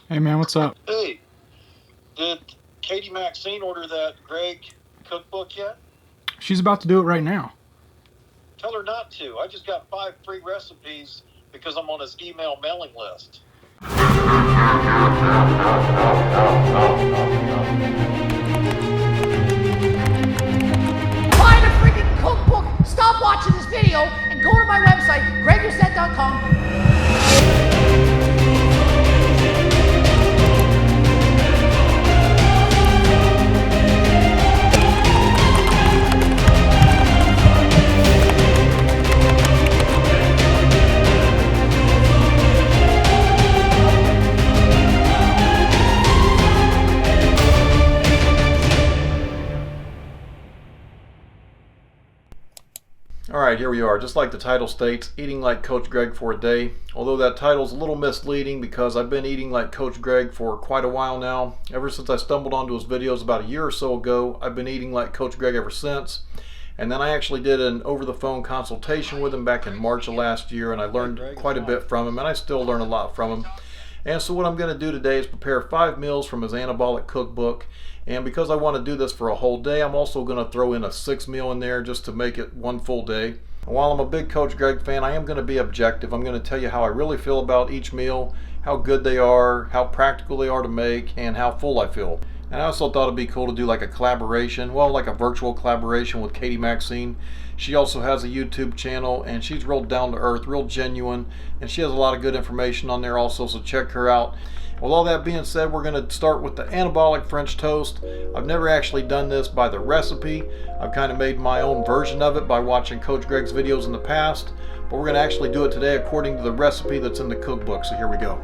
Hey man, what's up? Hey, did Katie Maxine order that Greg cookbook yet? She's about to do it right now. Tell her not to. I just got 5 free recipes because I'm on his email mailing list. Find a freaking cookbook, stop watching this video, and go to my website, gregdoucette.com. Alright, here we are. Just like the title states, eating like Coach Greg for a day. Although that title's a little misleading because I've been eating like Coach Greg for quite a while now. Ever since I stumbled onto his videos about a year or so ago, I've been eating like Coach Greg ever since. And then I actually did an over-the-phone consultation with him back in March of last year, and I learned quite a bit from him, and I still learn a lot from him. And so what I'm going to do today is prepare 5 meals from his Anabolic Cookbook. And because I want to do this for a whole day, I'm also going to throw in a 6th meal in there just to make it one full day. And while I'm a big Coach Greg fan, I am going to be objective. I'm going to tell you how I really feel about each meal, how good they are, how practical they are to make, and how full I feel. And I also thought it'd be cool to do like a collaboration, well, like a virtual collaboration with Katie Maxine. She also has a YouTube channel, and she's real down to earth, real genuine, and she has a lot of good information on there also, so check her out. With all that being said, we're going to start with the anabolic French toast. I've never actually done this by the recipe. I've kind of made my own version of it by watching Coach Greg's videos in the past, but we're going to actually do it today according to the recipe that's in the cookbook, so here we go.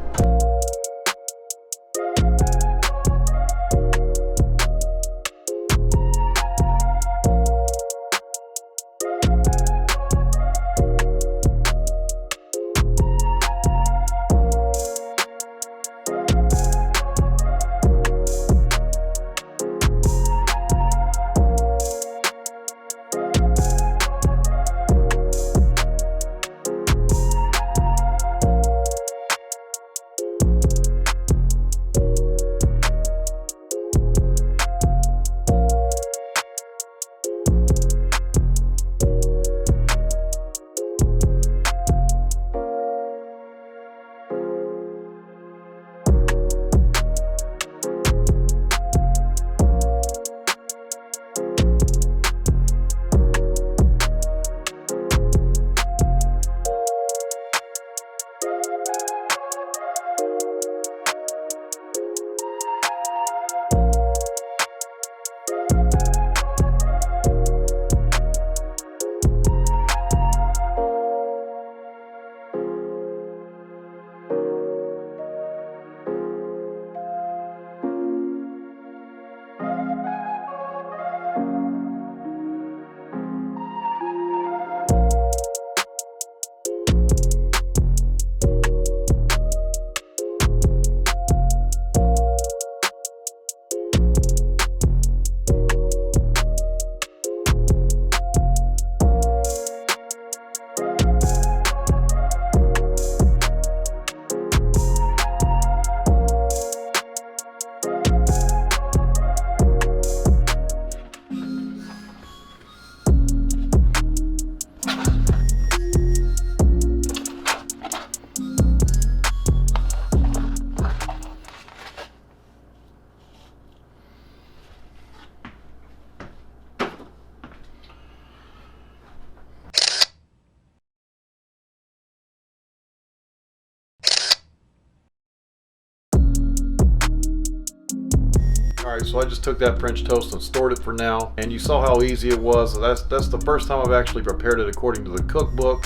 Alright, so I just took that French toast and stored it for now, and you saw how easy it was. That's the first time I've actually prepared it according to the cookbook.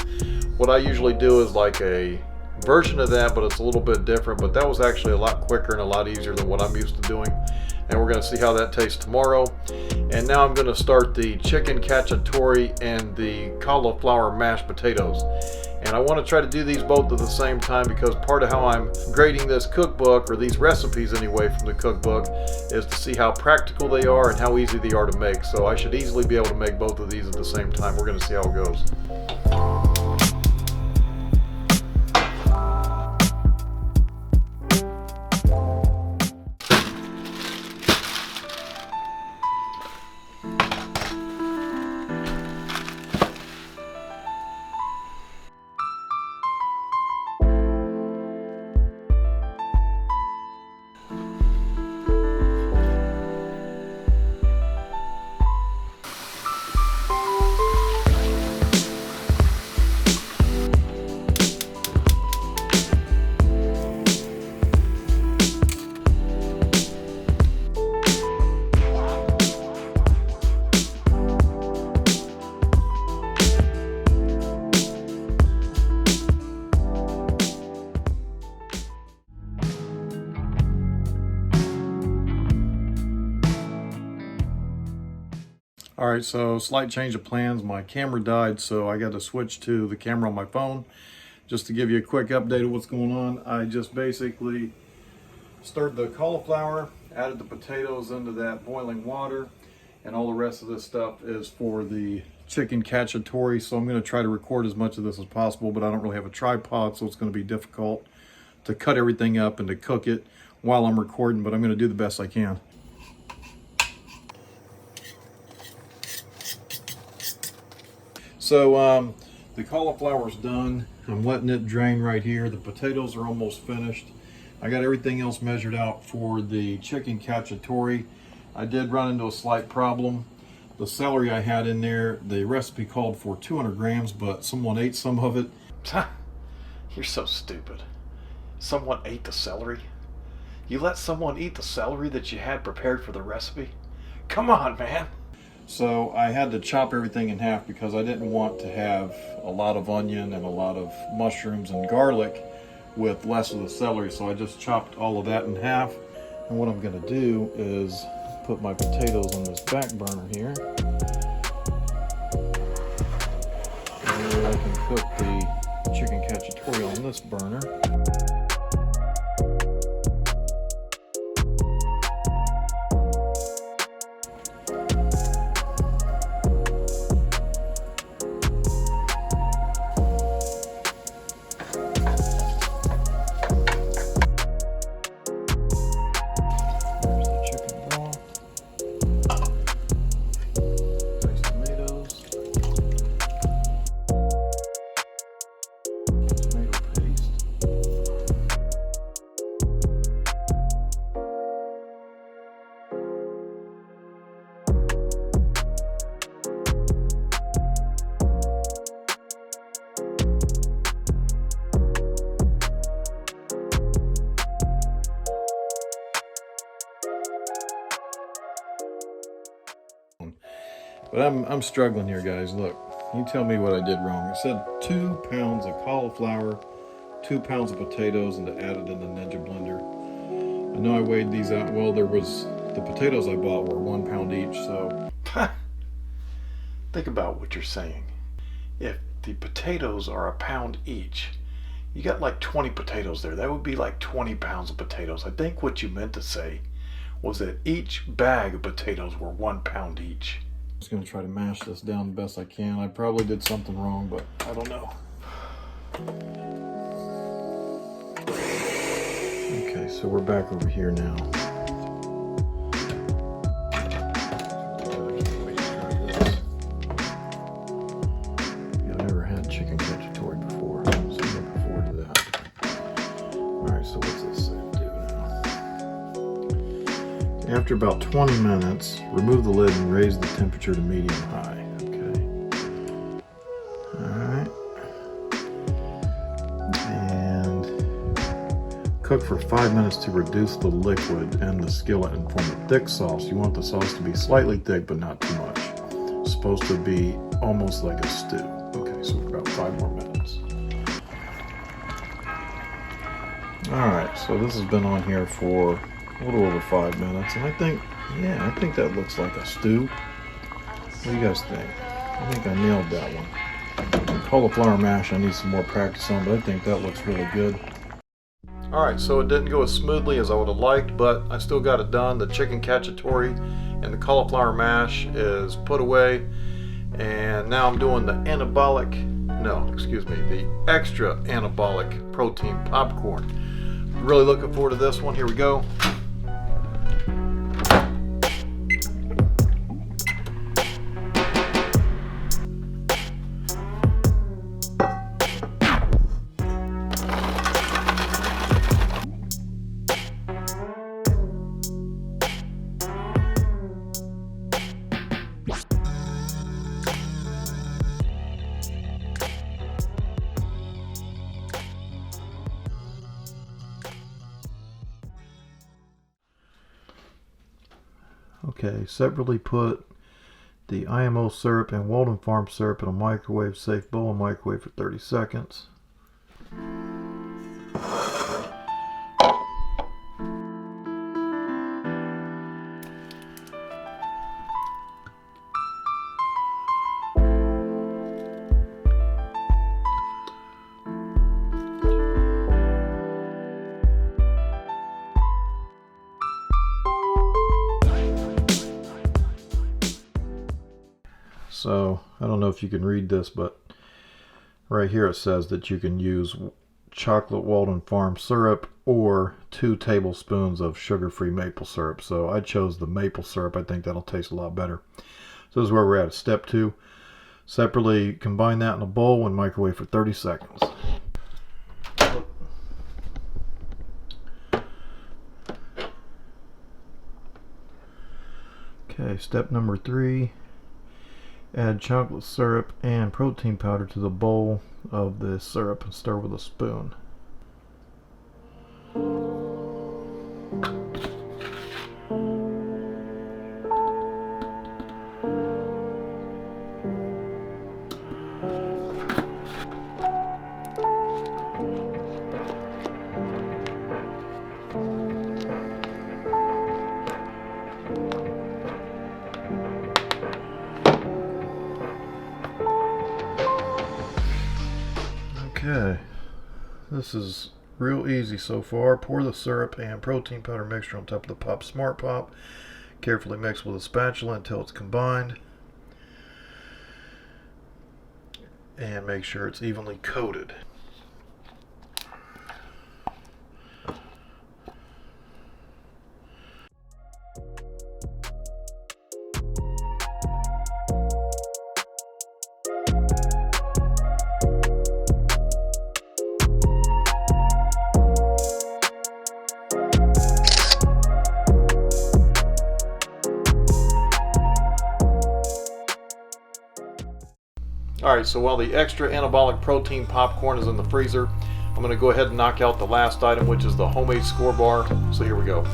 What I usually do is like a version of that, but it's a little bit different, but that was actually a lot quicker and a lot easier than what I'm used to doing. And we're going to see how that tastes tomorrow. And now I'm going to start the chicken cacciatore and the cauliflower mashed potatoes. And I want to try to do these both at the same time because part of how I'm grading this cookbook, or these recipes anyway from the cookbook, is to see how practical they are and how easy they are to make. So I should easily be able to make both of these at the same time. We're going to see how it goes. Alright, so slight change of plans. My camera died, so I got to switch to the camera on my phone. Just to give you a quick update of what's going on, I just basically stirred the cauliflower, added the potatoes into that boiling water, and all the rest of this stuff is for the chicken cacciatore. So I'm going to try to record as much of this as possible, but I don't really have a tripod, so it's going to be difficult to cut everything up and to cook it while I'm recording, but I'm going to do the best I can. So the cauliflower's done. I'm letting it drain right here. The potatoes are almost finished. I got everything else measured out for the chicken cacciatore. I did run into a slight problem. The celery I had in there, the recipe called for 200 grams, but someone ate some of it. You're so stupid. Someone ate the celery? You let someone eat the celery that you had prepared for the recipe? Come on, man. So I had to chop everything in half because I didn't want to have a lot of onion and a lot of mushrooms and garlic with less of the celery. So I just chopped all of that in half. And what I'm going to do is put my potatoes on this back burner here. And I can cook the chicken cacciatore on this burner. But I'm struggling here, guys. Look, you tell me what I did wrong. I said 2 pounds of cauliflower, 2 pounds of potatoes, and to add it in the Ninja blender. I know I weighed these out. Well, the potatoes I bought were 1 pound each, so. Think about what you're saying. If the potatoes are a pound each, you got like 20 potatoes there. That would be like 20 pounds of potatoes. I think what you meant to say was that each bag of potatoes were 1 pound each. I'm just going to try to mash this down the best I can. I probably did something wrong, but I don't know. Okay, so we're back over here now. I've never had chicken cacciatore before, so I'm looking forward to that. Alright, so what's this say to do now? After about 20 minutes, remove the lid and raise the temperature to medium-high. Okay. Alright. And cook for 5 minutes to reduce the liquid in the skillet and form a thick sauce. You want the sauce to be slightly thick, but not too much. It's supposed to be almost like a stew. Okay, so for about 5 more minutes. Alright, so this has been on here for a little over 5 minutes, and I think that looks like a stew. What do you guys think? I think I nailed that one. Cauliflower mash I need some more practice on, but I think that looks really good. Alright, so it didn't go as smoothly as I would have liked, but I still got it done. The chicken cacciatore and the cauliflower mash is put away, and now I'm doing the the extra anabolic protein popcorn. Really looking forward to this one. Here we go. Okay, separately put the IMO syrup and Walden Farm syrup in a microwave safe bowl and microwave for 30 seconds. So I don't know if you can read this, but right here it says that you can use chocolate Walden Farm syrup or 2 tablespoons of sugar-free maple syrup. So I chose the maple syrup. I think that'll taste a lot better. So this is where we're at. Step 2. Separately combine that in a bowl and microwave for 30 seconds. Okay, step number 3. Add chocolate syrup and protein powder to the bowl of the syrup and stir with a spoon. Okay, this is real easy so far. Pour the syrup and protein powder mixture on top of the Pop Smart Pop. Carefully mix with a spatula until it's combined. And make sure it's evenly coated. Alright, so while the extra anabolic protein popcorn is in the freezer, I'm going to go ahead and knock out the last item, which is the homemade score bar. So here we go.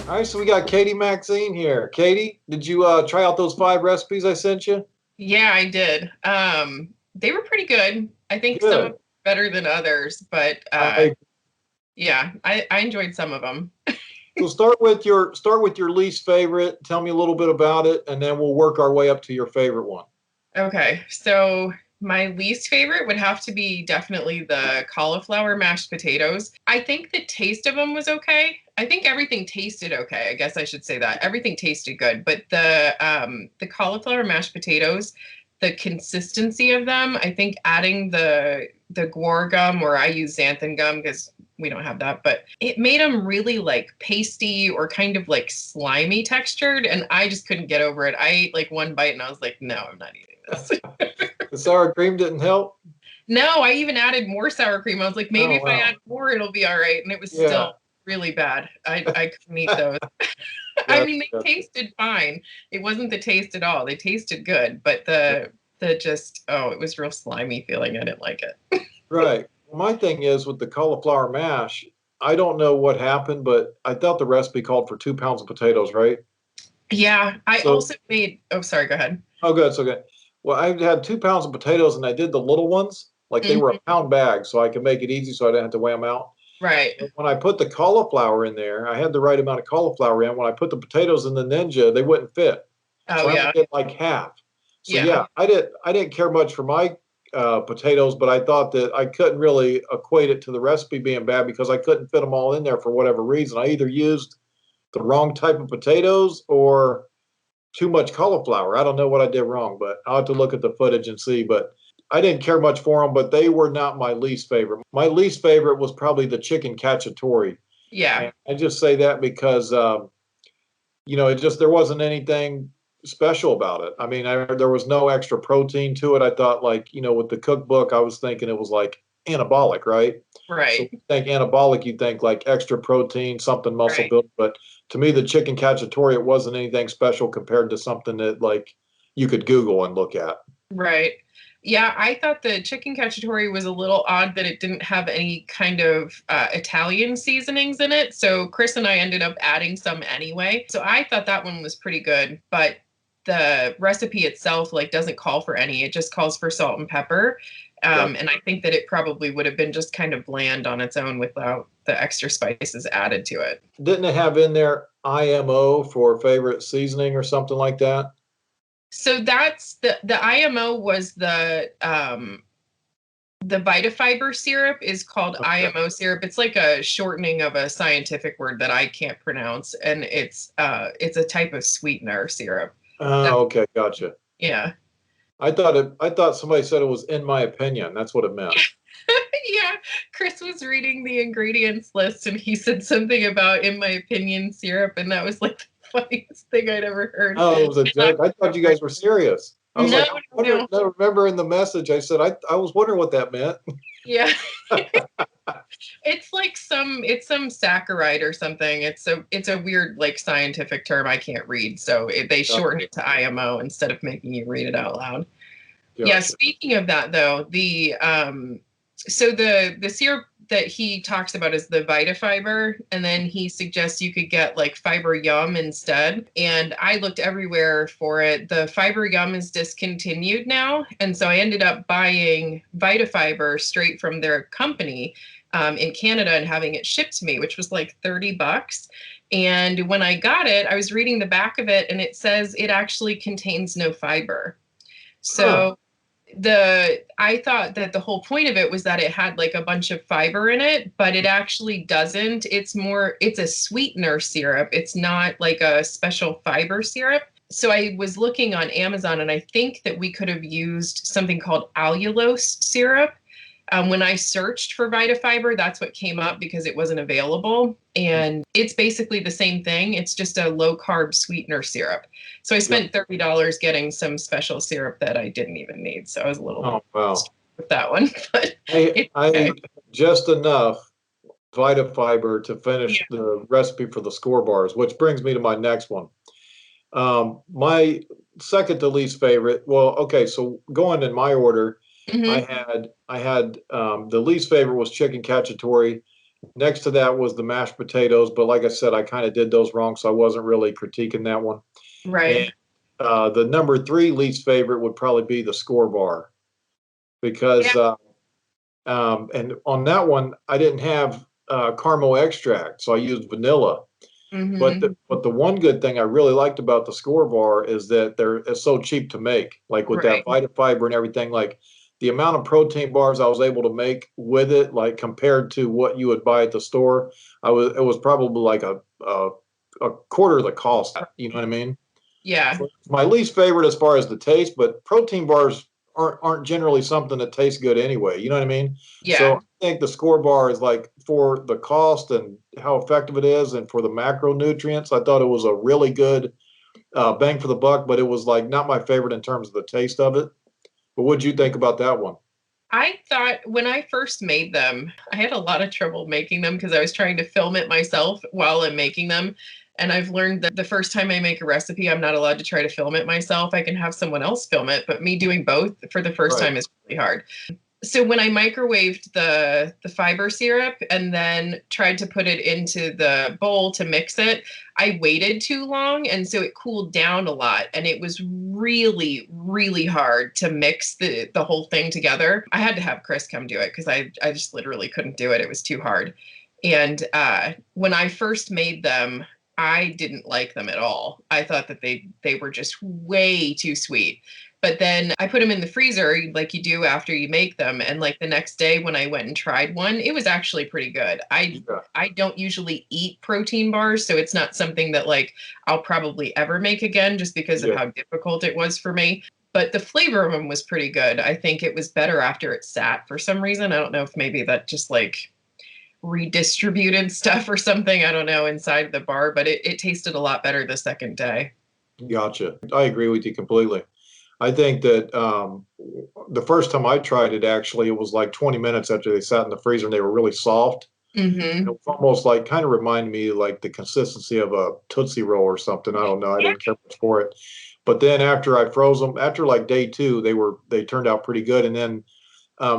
All right, so we got Katie Maxine here. Katie, did you try out those 5 recipes I sent you? Yeah, I did. They were pretty good. I think Good. some of them better than others, but yeah, I enjoyed some of them. So start with your least favorite. Tell me a little bit about it, and then we'll work our way up to your favorite one. Okay, so my least favorite would have to be definitely the cauliflower mashed potatoes. I think the taste of them was okay. I think everything tasted okay. I guess I should say that. Everything tasted good, but the cauliflower mashed potatoes, the consistency of them, I think adding the guar gum, or I use xanthan gum because we don't have that, but it made them really like pasty or kind of like slimy textured, and I just couldn't get over it. I ate like one bite and I was like, no, I'm not eating this. The sour cream didn't help? No, I even added more sour cream. I was like, maybe Oh, if wow. I add more, it'll be all right. And it was Yeah. still really bad. I couldn't eat those. I mean, they tasted fine. It wasn't the taste at all. They tasted good, but the just, oh, it was real slimy feeling. I didn't like it. Right. my thing is with the cauliflower mash, I don't know what happened, but I thought the recipe called for 2 pounds of potatoes, right? Yeah, I So- also made. Oh, sorry. Go ahead. Oh, good. So good. Well, I had 2 pounds of potatoes and I did the little ones, like they were a pound bag, so I could make it easy so I didn't have to weigh them out. Right. But when I put the cauliflower in there, I had the right amount of cauliflower in. When I put the potatoes in the Ninja, they wouldn't fit. Oh So I yeah. only did like half. So Yeah. yeah, I didn't care much for my potatoes, but I thought that I couldn't really equate it to the recipe being bad because I couldn't fit them all in there for whatever reason. I either used the wrong type of potatoes or too much cauliflower. I don't know what I did wrong, but I'll have to look at the footage and see. But I didn't care much for them, but they were not my least favorite. My least favorite was probably the chicken cacciatore. Yeah. And I just say that because, it just, there wasn't anything special about it. I mean, there was no extra protein to it. I thought like, with the cookbook, I was thinking it was like anabolic, right? So Right. you think anabolic, you think like extra protein, something muscle Right. building. But to me, the chicken cacciatore, it wasn't anything special compared to something that like you could Google and look at. Right. Yeah, I thought the chicken cacciatore was a little odd that it didn't have any kind of Italian seasonings in it. So Chris and I ended up adding some anyway. So I thought that one was pretty good, but the recipe itself like doesn't call for any. It just calls for salt and pepper. And I think that it probably would have been just kind of bland on its own without the extra spices added to it. Didn't it have in there IMO for favorite seasoning or something like that? So that's the IMO was the Vitafiber syrup is called IMO syrup. It's like a shortening of a scientific word that I can't pronounce, and it's a type of sweetener syrup. Oh, okay, gotcha. Yeah. I thought somebody said it was in my opinion. That's what it meant. Yeah. Chris was reading the ingredients list and he said something about in my opinion syrup, and that was like the funniest thing I'd ever heard. Oh, it was a joke. I thought you guys were serious. I was like, No. I remember in the message I said I was wondering what that meant. Yeah. It's like some saccharide or something. It's a weird like scientific term I can't read. So they shorten it to IMO instead of making you read it out loud. Gotcha. Yeah. Speaking of that though, the syrup that he talks about is the Vitafiber, and then he suggests you could get like Fiber Yum instead. And I looked everywhere for it. The Fiber Yum is discontinued now, and so I ended up buying Vitafiber straight from their company in Canada and having it shipped to me, which was like $30. And when I got it, I was reading the back of it, and it says it actually contains no fiber. So I thought that the whole point of it was that it had like a bunch of fiber in it, but it actually doesn't. It's a sweetener syrup. It's not like a special fiber syrup. So I was looking on Amazon, and I think that we could have used something called allulose syrup. When I searched for Vitafiber, that's what came up because it wasn't available. And it's basically the same thing. It's just a low carb sweetener syrup. So I spent $30 getting some special syrup that I didn't even need. So I was a little with that one. But I ate just enough Vitafiber to finish the recipe for the score bars, which brings me to my next one. My second to least favorite. Well, okay, so going in my order. Mm-hmm. I had the least favorite was chicken cacciatore. Next to that was the mashed potatoes, but like I said, I kind of did those wrong, so I wasn't really critiquing that one. Right. And the number 3 least favorite would probably be the score bar, because and on that one I didn't have caramel extract, so I used vanilla. Mm-hmm. But the one good thing I really liked about the score bar is that it's so cheap to make, like with that Vitafiber and everything. Like the amount of protein bars I was able to make with it, like compared to what you would buy at the store, it was probably like a quarter of the cost. You know what I mean? Yeah. So it's my least favorite as far as the taste, but protein bars aren't generally something that tastes good anyway. You know what I mean? Yeah. So I think the score bar is like, for the cost and how effective it is, and for the macronutrients, I thought it was a really good bang for the buck. But it was like not my favorite in terms of the taste of it. But what'd you think about that one? I thought when I first made them, I had a lot of trouble making them because I was trying to film it myself while I'm making them. And I've learned that the first time I make a recipe, I'm not allowed to try to film it myself. I can have someone else film it, but me doing both for the first time is really hard. So when I microwaved the fiber syrup and then tried to put it into the bowl to mix it, I waited too long, and so it cooled down a lot, and it was really, really hard to mix the whole thing together. I had to have Chris come do it because I just literally couldn't do it. It was too hard. And when I first made them, I didn't like them at all. I thought that they were just way too sweet. But then I put them in the freezer like you do after you make them. And like the next day when I went and tried one, it was actually pretty good. I don't usually eat protein bars, so it's not something that like I'll probably ever make again just because of how difficult it was for me. But the flavor of them was pretty good. I think it was better after it sat for some reason. I don't know if maybe that just like redistributed stuff or something, I don't know, inside the bar, but it tasted a lot better the second day. Gotcha. I agree with you completely. I think that the first time I tried it, actually, it was like 20 minutes after they sat in the freezer and they were really soft. Mm-hmm. It was almost like, kind of reminded me like the consistency of a Tootsie Roll or something. I don't know. I didn't care much for it. But then after I froze them, after like day 2, they turned out pretty good. And then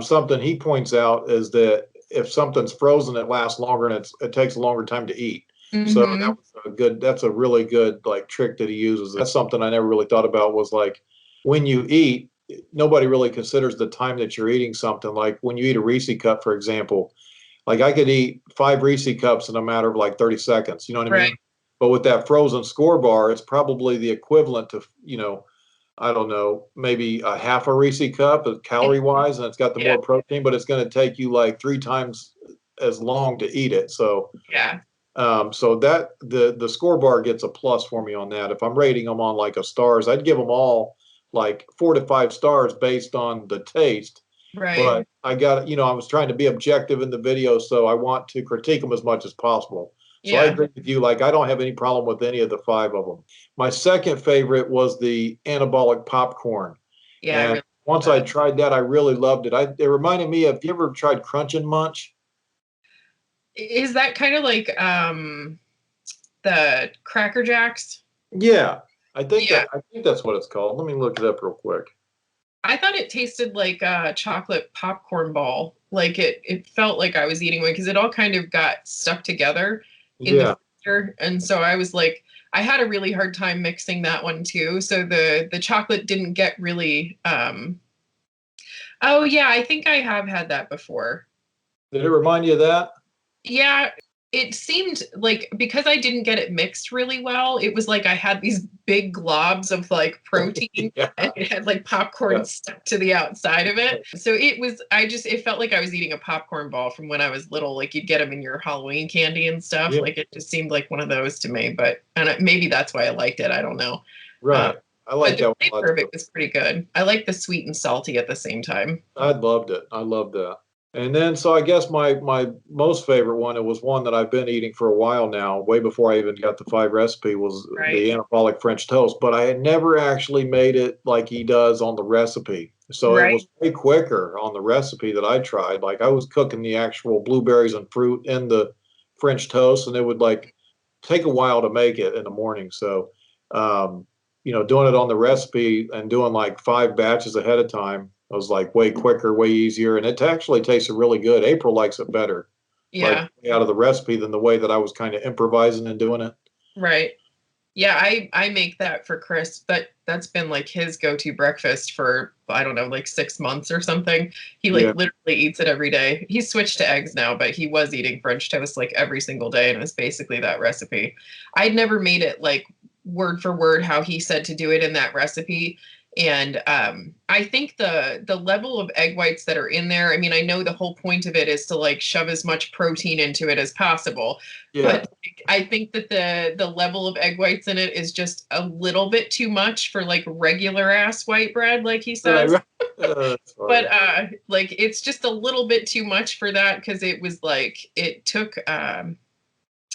something he points out is that if something's frozen, it lasts longer and it takes a longer time to eat. Mm-hmm. So that's a really good like trick that he uses. That's something I never really thought about, was like, when you eat, nobody really considers the time that you're eating something. Like when you eat a Reese cup, for example, like I could eat 5 Reese cups in a matter of like 30 seconds. You know what I mean? But with that frozen score bar, it's probably the equivalent to, I don't know, maybe a half a Reese cup calorie wise, and it's got the more protein, but it's going to take you like 3 times as long to eat it. So so that the score bar gets a plus for me on that. If I'm rating them on like a stars, I'd give them all like 4 to 5 stars based on the taste. Right. But I got, I was trying to be objective in the video, so I want to critique them as much as possible. So I agree with you. Like, I don't have any problem with any of the 5 of them. My second favorite was the anabolic popcorn. Yeah. And once I tried that, I really loved it. It reminded me of, you ever tried Crunch and Munch? Is that kind of like the Cracker Jacks? Yeah. I think that's what it's called. Let me look it up real quick. I thought it tasted like a chocolate popcorn ball. Like it felt like I was eating one because it all kind of got stuck together in the freezer. And so I was like, I had a really hard time mixing that one too. So the chocolate didn't get really oh yeah, I think I have had that before. Did it remind you of that? Yeah, it seemed like, because I didn't get it mixed really well, it was like I had these big globs of like protein and it had like popcorn stuck to the outside of it. So it felt like I was eating a popcorn ball from when I was little. Like you'd get them in your Halloween candy and stuff. Like it just seemed like one of those to me, and maybe that's why I liked it. I don't know. Right. I like that. The flavor of it was pretty good. I like the sweet and salty at the same time. I loved it. I loved that. And then, so I guess my most favorite one, it was one that I've been eating for a while now, way before I even got the 5 recipe, was the anabolic French toast. But I had never actually made it like he does on the recipe. So it was way quicker on the recipe that I tried. Like I was cooking the actual blueberries and fruit in the French toast, and it would like take a while to make it in the morning. So, doing it on the recipe and doing like 5 batches ahead of time, it was like way quicker, way easier, and it actually tasted really good. April likes it better, like out of the recipe, than the way that I was kind of improvising and doing it. Right. Yeah, I make that for Chris, but that's been like his go-to breakfast for, I don't know, like 6 months or something. He literally eats it every day. He's switched to eggs now, but he was eating French toast like every single day, and it was basically that recipe. I'd never made it like word for word how he said to do it in that recipe. And I think the level of egg whites that are in there, I mean, I know the whole point of it is to like shove as much protein into it as possible. But I think that the level of egg whites in it is just a little bit too much for like regular ass white bread, like he says. But like it's just a little bit too much for that, because it was like, it took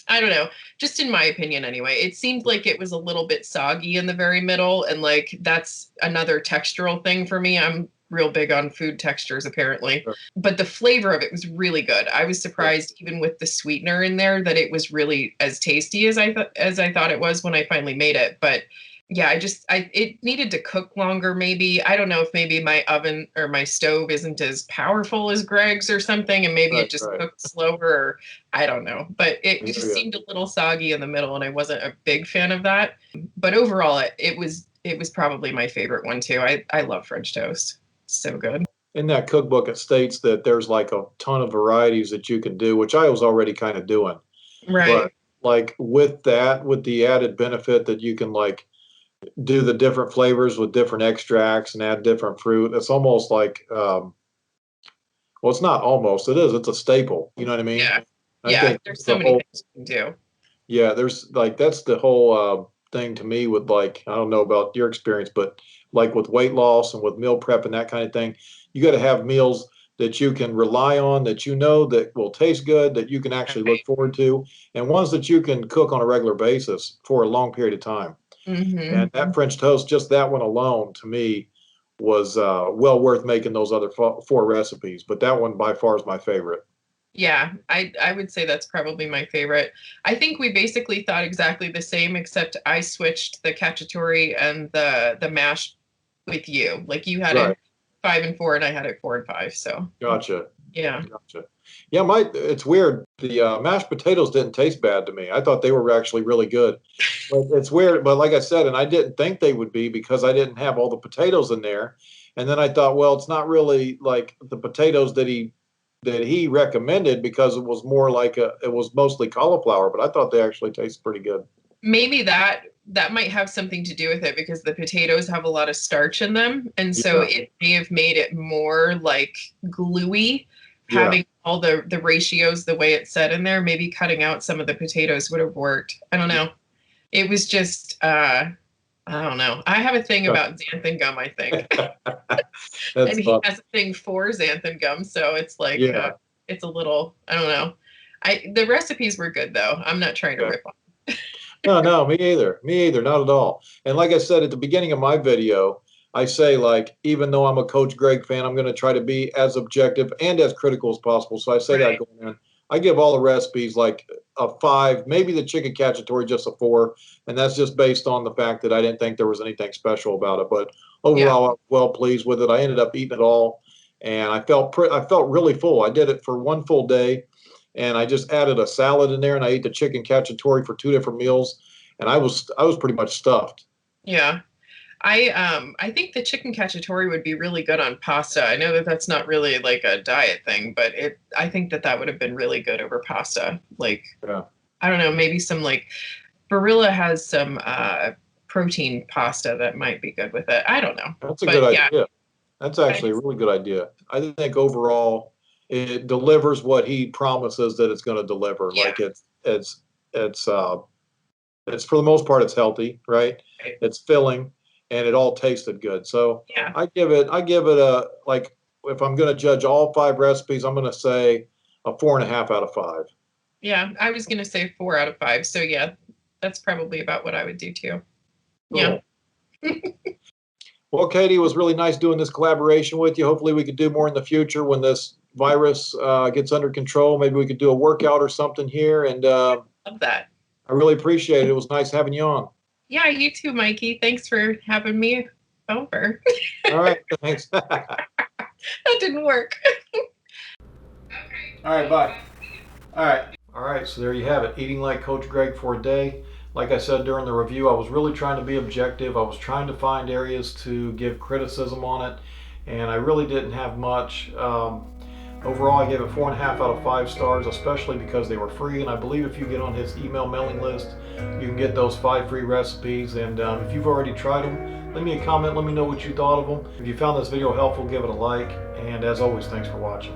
I don't know, just in my opinion anyway, it seemed like it was a little bit soggy in the very middle. And like, that's another textural thing for me. I'm real big on food textures, apparently. But the flavor of it was really good. I was surprised, even with the sweetener in there, that it was really as tasty as I thought it was when I finally made it. But Yeah, it needed to cook longer maybe. I don't know if maybe my oven or my stove isn't as powerful as Greg's or something, and maybe it Right, just right. cooked slower, or I don't know. But it I hear just ya. seemed a little soggy in the middle, and I wasn't a big fan of that. But overall, it was probably my favorite one too. I love French toast. It's so good. In that cookbook, it states that there's like a ton of varieties that you can do, which I was already kind of doing. Right. But like with that, with the added benefit that you can like do the different flavors with different extracts and add different fruit, it's almost like, well, it's not almost, it is, it's a staple. You know what I mean? Yeah. I Yeah. think There's so the many whole, things you can do. yeah, there's like, that's the whole thing to me with like, I don't know about your experience, but like with weight loss and with meal prep and that kind of thing, you got to have meals that you can rely on, that you know that will taste good, that you can actually look Right. forward to, and ones that you can cook on a regular basis for a long period of time. Hmm. And that French toast, just that one alone, to me, was well worth making those other four recipes. But that one by far is my favorite. Yeah, I would say that's probably my favorite. I think we basically thought exactly the same, except I switched the cacciatore and the mash with you. Like you had Right. it 5 and 4, and I had it 4 and 5. So Gotcha. yeah, Gotcha. Yeah, it's weird. The mashed potatoes didn't taste bad to me. I thought they were actually really good. But it's weird. But like I said, and I didn't think they would be because I didn't have all the potatoes in there. And then I thought, well, it's not really like the potatoes that he recommended because it was more like it was mostly cauliflower. But I thought they actually tasted pretty good. maybe that might have something to do with it because the potatoes have a lot of starch in them, and so Yeah. it may have made it more like gluey. Yeah. Having all the ratios the way it said in there, maybe cutting out some of the potatoes would have worked. I don't know. It was just I don't know. I have a thing about xanthan gum, I think. That's And he fun. has a thing for xanthan gum, so it's like Yeah. it's a little, I don't know. The recipes were good though. I'm not trying to Yeah. rip on. No, no, me either. Me either. Not at all. And like I said at the beginning of my video, I say like, even though I'm a Coach Greg fan, I'm going to try to be as objective and as critical as possible. So I say that Right. going in. I give all the recipes like a 5, maybe the chicken cacciatore just a 4, and that's just based on the fact that I didn't think there was anything special about it. But Yeah. overall, I'm well pleased with it. I ended up eating it all, and I felt really full. I did it for one full day, and I just added a salad in there, and I ate the chicken cacciatore for 2 different meals, and I was pretty much stuffed. Yeah. I think the chicken cacciatore would be really good on pasta. I know that that's not really like a diet thing, but I think that would have been really good over pasta. Like Yeah, I don't know, maybe some like Barilla has some protein pasta that might be good with it. I don't know. that's a good But yeah, idea. That's I actually a just, really good idea. I think overall it delivers what he promises that it's going to deliver. yeah. Like it's it's for the most part it's healthy, right? Right. It's filling, and it all tasted good. So Yeah. I give it a like, if I'm going to judge all 5 recipes, I'm going to say a 4.5 out of 5. Yeah. I was gonna say 4 out of 5. So yeah, that's probably about what I would do too. Yeah. Cool. Well, Katie, it was really nice doing this collaboration with you. Hopefully, we could do more in the future when this virus gets under control. Maybe we could do a workout or something here. And Love that. I really appreciate it. It was nice having you on. Yeah, you too, Mikey. Thanks for having me over. All right, thanks. That didn't work. All right, bye. All right. All right, so there you have it. Eating like Coach Greg for a day. Like I said during the review, I was really trying to be objective. I was trying to find areas to give criticism on it, and I really didn't have much. Overall, I gave it 4.5 out of 5 stars, especially because they were free. And I believe if you get on his email mailing list, you can get those 5 free recipes. And if you've already tried them, leave me a comment. Let me know what you thought of them. If you found this video helpful, give it a like. And as always, thanks for watching.